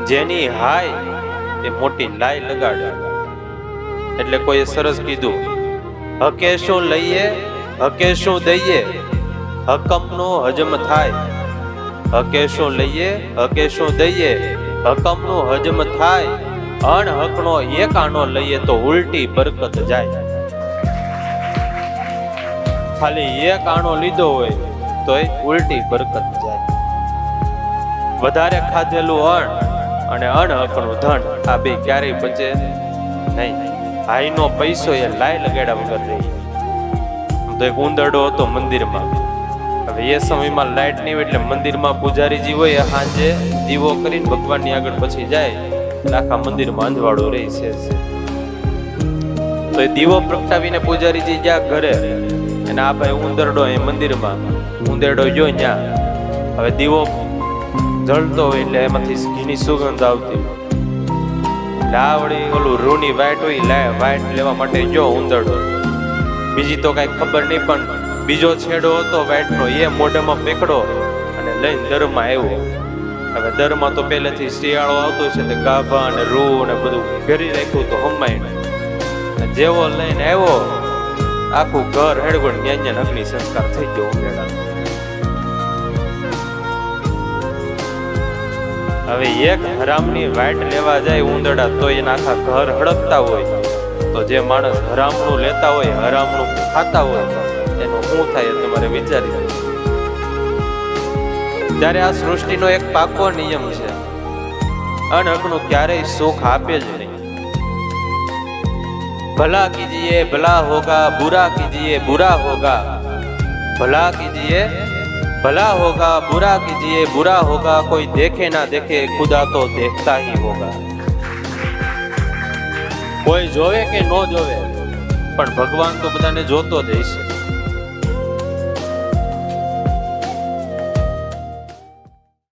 જેની હાય એ મોટી લાઈ લગાડે. એટલે કોઈએ સરસ કીધું, હકે શું લઈએ હકે શું દઈએ, હકમનો હજમ થાય. હકે શું લઈએ હકે શું દઈએ, હકમનો હજમ થાય. અણહકનો એક આનો લઈએ તો ઉલટી બરકત જાય. ખાલી એક આણો લીધો હોય તો ઉલટી બરકત જાય. વધારે ખાધેલું અણ અને અણહકનું ધન આ બે ક્યારેય બચે નહીં. ભાઈનો પૈસો એ લાઈ લગાડ્યા વગર રહી. તો એક ઉંદરડો હતો મંદિરમાં. હવે એ સમયમાં લાઈટ નહીં હોય એટલે મંદિરમાં પૂજારીજી હોય સાંજે દીવો કરીને ભગવાનની આગળ પછી જાય આખા મંદિરમાં અંજવાળો રહી છે. તો એ દીવો પ્રગટાવીને પૂજારીજી જ્યાં ઘરે અને આ ભાઈ ઉંદરડો એ મંદિરમાં ઉંદરડો ગયો ત્યાં. હવે દીવો જળતો હોય એટલે એમાંથી ઘીની સુગંધ આવતી. લાવડી ઓલું રૂની વાઈટ હોય વાઈટ લેવા માટે ગયો ઉંદરડો. બીજી તો કઈ ખબર નહીં પણ બીજો છેડો હતો વાઈટનો એ મોઢામાં પેકડો અને લઈને દરમાં આવ્યો. હવે દરમાં તો પહેલેથી શિયાળો આવતો છે તે ગાભા અને રૂ ને બધું ઘેરી રાખ્યું તો હમાઈને જેવો લઈને આવ્યો આખું ઘર હેડગોળ ન્યાન્યા અગ્નિ સંસ્કાર થઈ ગયો ઉંદરડા. હવે એક હરામની વાઈટ લેવા જાય ઉંદરડા તો એના આખા ઘર હડકતા હોય. તો જે માણસ હરામનું લેતા હોય હરામનું ખાતા હોય એનો શું થાય તમારે વિચારી. ત્યારે આ સૃષ્ટિનો એક પાકો નિયમ છે, અણહકનું ક્યારેય સુખ આપે જ નહીં. ભલા કીજીએ ભલા હોગા, બુરા કીજીએ બુરા હોગા. ભલા કીજીએ ભલા હોગા, बुरा कीजिए बुरा होगा. कोई देखे ना देखे खुदा तो देखता ही होगा. કોઈ જોવે કે ન જોવે પણ ભગવાન તો બધાને જોતો જ હશે.